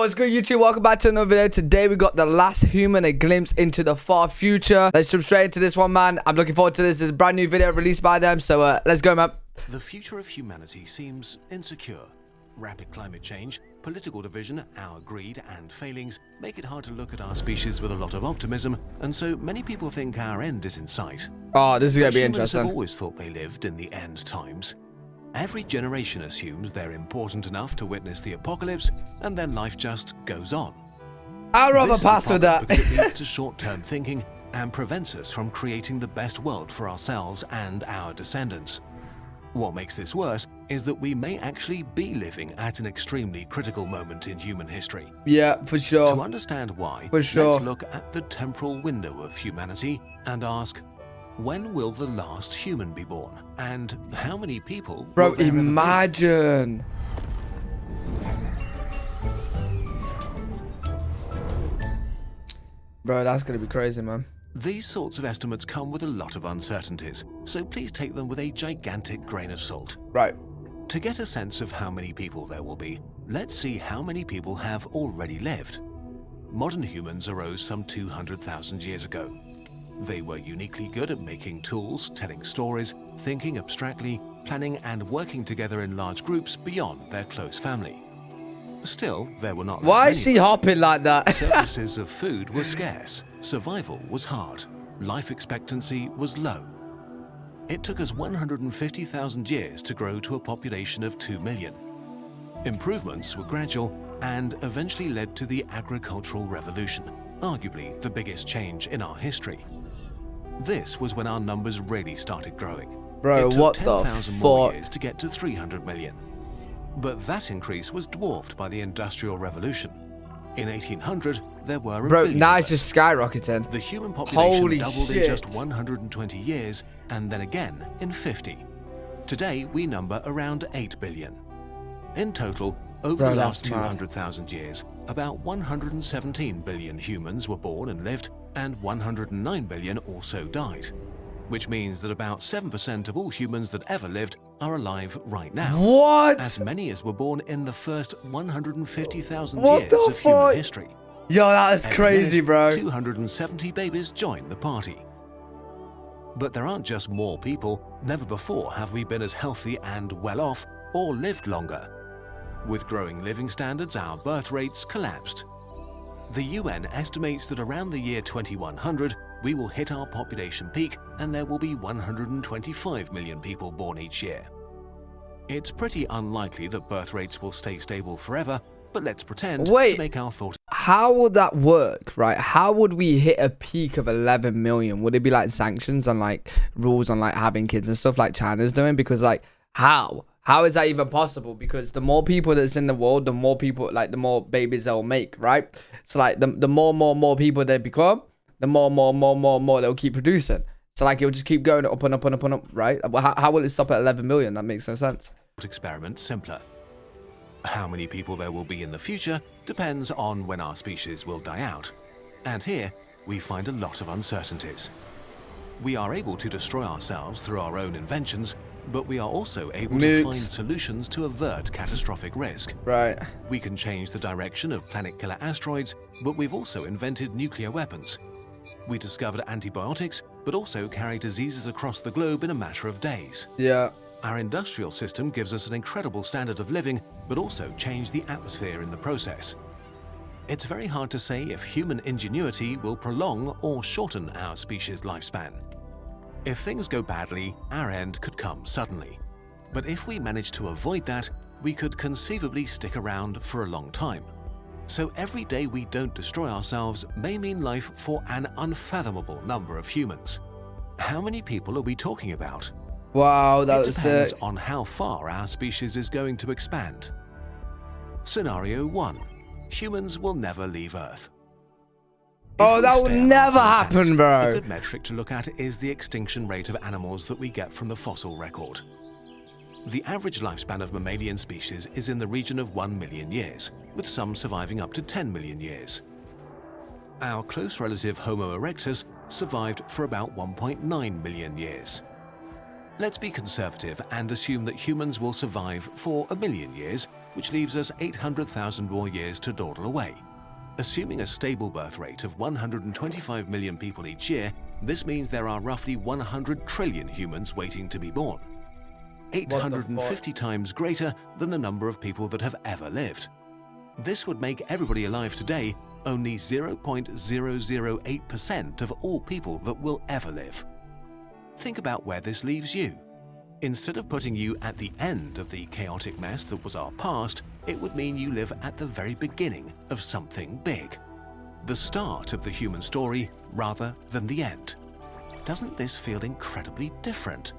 What's good, YouTube? Welcome back to another video. Today we got the last human, a glimpse into the far future. Let's jump straight into this one, man. I'm looking forward to this. It's a brand new video released by them, so let's go, man. The future of humanity seems insecure. Rapid climate change, political division, our greed and failings make it hard to look at our species with a lot of optimism, and so many people think our end is in sight. Oh, this is gonna be Humans interesting. have always thought they lived in the end times. Every generation assumes they're important enough to witness the apocalypse, and then life just goes on. I'd rather pass with that. Because it leads to short-term thinking and prevents us from creating the best world for ourselves and our descendants. What makes this worse is that we may actually be living at an extremely critical moment in human history. Yeah, for sure. To understand why, For sure. let's look at the temporal window of humanity and ask, when will the last human be born? And how many people Bro, will there ever be? imagine. Bro, that's gonna be crazy, man. These sorts of estimates come with a lot of uncertainties, so please take them with a gigantic grain of salt. Right. To get a sense of how many people there will be, let's see how many people have already lived. Modern humans arose some 200,000 years ago. They were uniquely good at making tools, telling stories, thinking abstractly, planning and working together in large groups beyond their close family. Still, there were not that Why many is she of us. hopping like that? Surpluses of food were scarce, survival was hard, life expectancy was low. It took us 150,000 years to grow to a population of 2 million. Improvements were gradual and eventually led to the agricultural revolution, arguably the biggest change in our history. This was when our numbers really started growing. Bro, It took what the 10,000 more fuck? years to get to 300 million. But that increase was dwarfed by the Industrial Revolution. In 1800, there were a Bro, billion now of it's us. just skyrocketing. The human population Holy doubled shit. in just 120 years, and then again in 50. Today, we number around 8 billion. In total, over Bro, the that's last mad. 200,000 years, about 117 billion humans were born and lived, and 109 billion also died. Which means that about 7% of all humans that ever lived are alive right now. What? As many as were born in the first 150,000 What years the of human fuck? history. Yo, that is Every crazy, minute, bro. 270 babies join the party. But there aren't just more people. Never before have we been as healthy and well off or lived longer. With growing living standards, our birth rates collapsed. The UN estimates that around the year 2100, we will hit our population peak and there will be 125 million people born each year. It's pretty unlikely that birth rates will stay stable forever, but let's pretend to make our thought. How would that work, right? How would we hit a peak of 11 million? Would it be like sanctions and like rules on like having kids and stuff like China's doing? Because like, how is that even possible? Because the more people that's in the world, the more people, like the more babies they'll make, right? So like the more people they become, the more they'll keep producing. So like it'll just keep going up and up and up and up, right? How will it stop at 11 million? That makes no sense. Experiment simpler. How many people there will be in the future depends on when our species will die out. And here, we find a lot of uncertainties. We are able to destroy ourselves through our own inventions, but we are also able to find solutions to avert catastrophic risk. Right. We can change the direction of planet-killer asteroids, but we've also invented nuclear weapons. We discovered antibiotics, but also carry diseases across the globe in a matter of days. Yeah. Our industrial system gives us an incredible standard of living, but also changed the atmosphere in the process. It's very hard to say if human ingenuity will prolong or shorten our species' lifespan. If things go badly, our end could come suddenly. But if we manage to avoid that, we could conceivably stick around for a long time. So every day we don't destroy ourselves may mean life for an unfathomable number of humans. How many people are we talking about? Wow, that It was depends sick. on how far our species is going to expand. Scenario 1. Humans will never leave Earth. Oh, If we that will stay on never our happen, planet, bro. A good metric to look at is the extinction rate of animals that we get from the fossil record. The average lifespan of mammalian species is in the region of 1 million years, with some surviving up to 10 million years. Our close relative Homo erectus survived for about 1.9 million years. Let's be conservative and assume that humans will survive for 1 million years, which leaves us 800,000 more years to dawdle away. Assuming a stable birth rate of 125 million people each year, this means there are roughly 100 trillion humans waiting to be born. 850 times greater than the number of people that have ever lived. This would make everybody alive today only 0.008% of all people that will ever live. Think about where this leaves you. Instead of putting you at the end of the chaotic mess that was our past, it would mean you live at the very beginning of something big. The start of the human story rather than the end. Doesn't this feel incredibly different?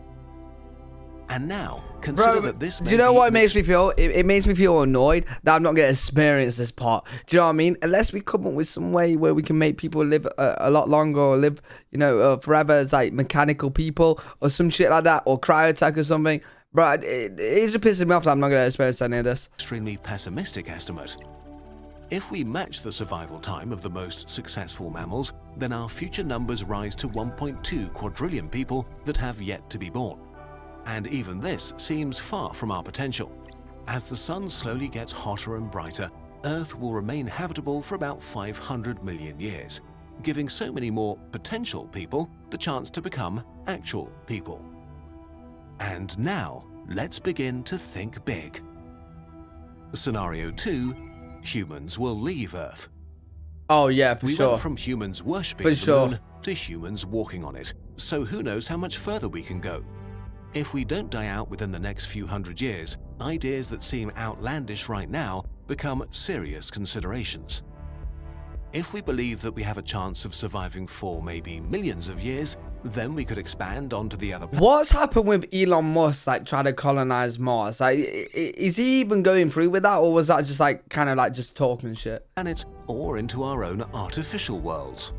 And now, consider that this may do you know be what it makes me feel? It makes me feel annoyed that I'm not going to experience this part. Do you know what I mean? Unless we come up with some way where we can make people live a lot longer or live, you know, forever as like mechanical people or some shit like that, or cryotech or something. But it's just pissing me off that I'm not going to experience any of this. Extremely pessimistic estimate. If we match the survival time of the most successful mammals, then our future numbers rise to 1.2 quadrillion people that have yet to be born. And even this seems far from our potential. As the sun slowly gets hotter and brighter, Earth will remain habitable for about 500 million years, giving so many more potential people the chance to become actual people. And now, let's begin to think big. Scenario 2, humans will leave Earth. Oh yeah, for We sure. went from humans worshipping For the sure. moon to humans walking on it, so who knows how much further we can go. If we don't die out within the next few hundred years, ideas that seem outlandish right now become serious considerations. If we believe that we have a chance of surviving for maybe millions of years, then we could expand onto the other What's happened with Elon Musk, like trying to colonize Mars? Like, is he even going through with that, or was that just like kind of like just talking shit? planets or into our own artificial worlds.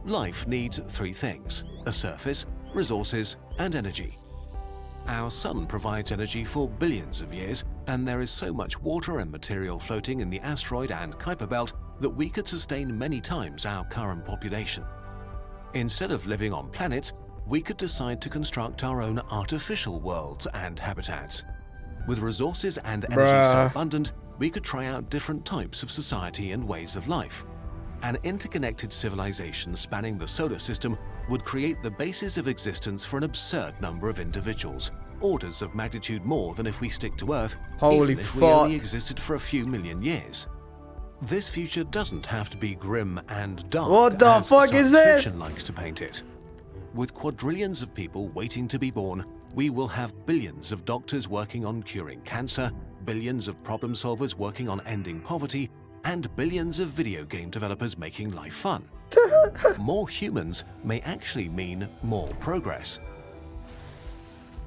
Life needs three things: a surface, resources, and energy. Our sun provides energy for billions of years, and there is so much water and material floating in the asteroid and Kuiper belt that we could sustain many times our current population. Instead of living on planets, we could decide to construct our own artificial worlds and habitats. With resources and energy so abundant, we could try out different types of society and ways of life. An interconnected civilization spanning the solar system would create the basis of existence for an absurd number of individuals, orders of magnitude more than if we stick to Earth, Holy even if we fuck. only existed for a few million years. This future doesn't have to be grim and dark What the as fuck is science this? fiction likes to paint it. With quadrillions of people waiting to be born, we will have billions of doctors working on curing cancer, billions of problem solvers working on ending poverty, and billions of video game developers making life fun. More humans may actually mean more progress.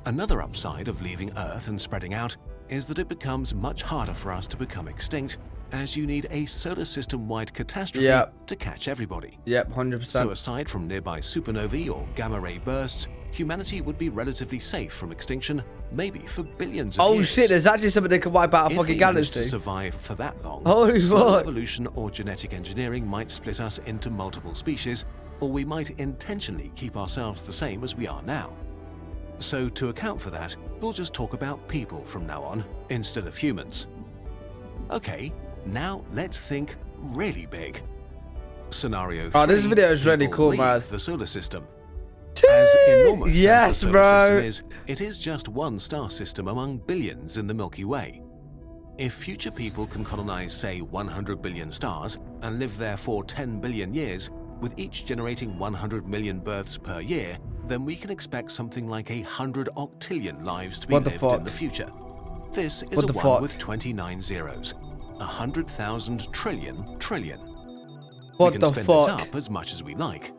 Another upside of leaving Earth and spreading out is that it becomes much harder for us to become extinct, as you need a solar system-wide catastrophe to catch everybody. Yep, 100%. So aside from nearby supernovae or gamma-ray bursts, humanity would be relatively safe from extinction, maybe for billions of years. Oh shit, there's actually something that could wipe out a If fucking we managed galaxy. to survive for that long, Holy slow fuck. evolution or genetic engineering might split us into multiple species, or we might intentionally keep ourselves the same as we are now. So to account for that, we'll just talk about people from now on, instead of humans. Okay, now let's think really big. Scenario 3, Oh, this video is really people cool, leave man. the solar system. As enormous Yes, as the solar bro. system is, it is just one star system among billions in the Milky Way. If future people can colonize, say, 100 billion stars and live there for 10 billion years, with each generating 100 million births per year, then we can expect something like 100 octillion lives to be lived in the future. This is a one with 29 zeros. 100,000 trillion trillion. What We can the spin this fuck? up as much as we like.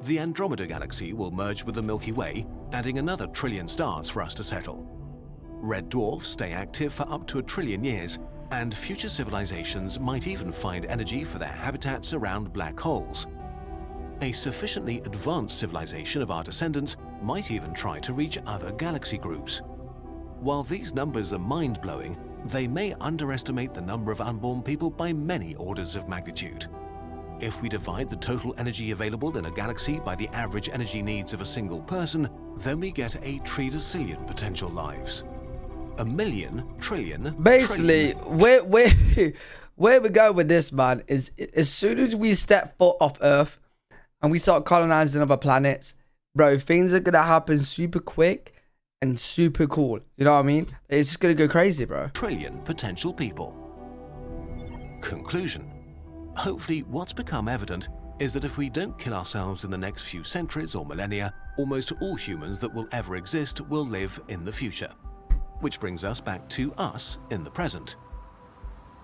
The Andromeda Galaxy will merge with the Milky Way, adding another trillion stars for us to settle. Red dwarfs stay active for up to 1 trillion years, and future civilizations might even find energy for their habitats around black holes. A sufficiently advanced civilization of our descendants might even try to reach other galaxy groups. While these numbers are mind-blowing, they may underestimate the number of unborn people by many orders of magnitude. If we divide the total energy available in a galaxy by the average energy needs of a single person, then we get 1 trillion potential lives. a million, trillion, Basically, where we go with this, man, is as soon as we step foot off Earth and we start colonizing other planets, bro, things are gonna happen super quick and super cool. You know what I mean? It's just gonna go crazy, bro. Trillion potential people. Conclusion. Hopefully, what's become evident is that if we don't kill ourselves in the next few centuries or millennia, almost all humans that will ever exist will live in the future. Which brings us back to us in the present.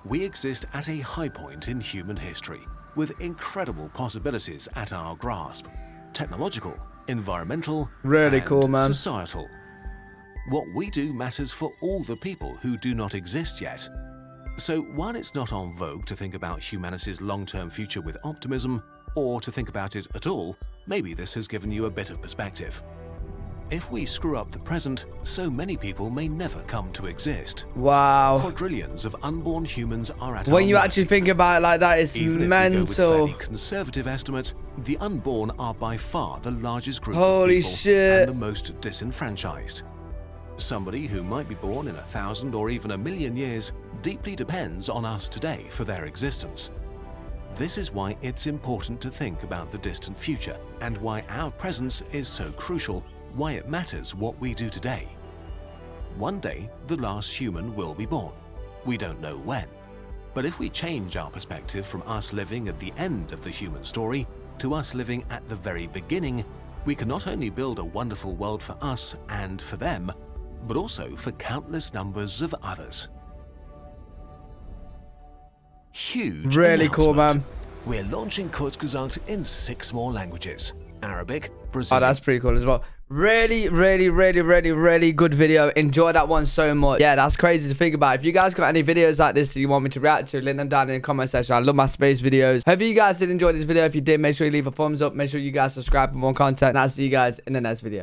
We exist at a high point in human history, with incredible possibilities at our grasp. Technological, environmental, Really and cool, man. societal. What we do matters for all the people who do not exist yet. So while it's not en vogue to think about humanity's long-term future with optimism, or to think about it at all, maybe this has given you a bit of perspective. If we screw up the present, so many people may never come to exist. Wow. Quadrillions of unborn humans are at our When you mercy. actually think about it like that, it's Even mental. if we go with fairly conservative estimates, the unborn are by far the largest group Holy of people shit. and the most disenfranchised. Somebody who might be born in 1,000 or even 1,000,000 years deeply depends on us today for their existence. This is why it's important to think about the distant future and why our presence is so crucial, why it matters what we do today. One day, the last human will be born. We don't know when. But if we change our perspective from us living at the end of the human story to us living at the very beginning, we can not only build a wonderful world for us and for them, but also for countless numbers of others. Huge Really cool, announcement. man. We're launching Kurzgesagt in 6 more languages. Arabic, Brazilian. Oh, that's pretty cool as well. Really good video. Enjoy that one so much. Yeah, that's crazy to think about. If you guys got any videos like this that you want me to react to, link them down in the comment section. I love my space videos. Hope you guys did enjoy this video. If you did, make sure you leave a thumbs up. Make sure you guys subscribe for more content. And I'll see you guys in the next video.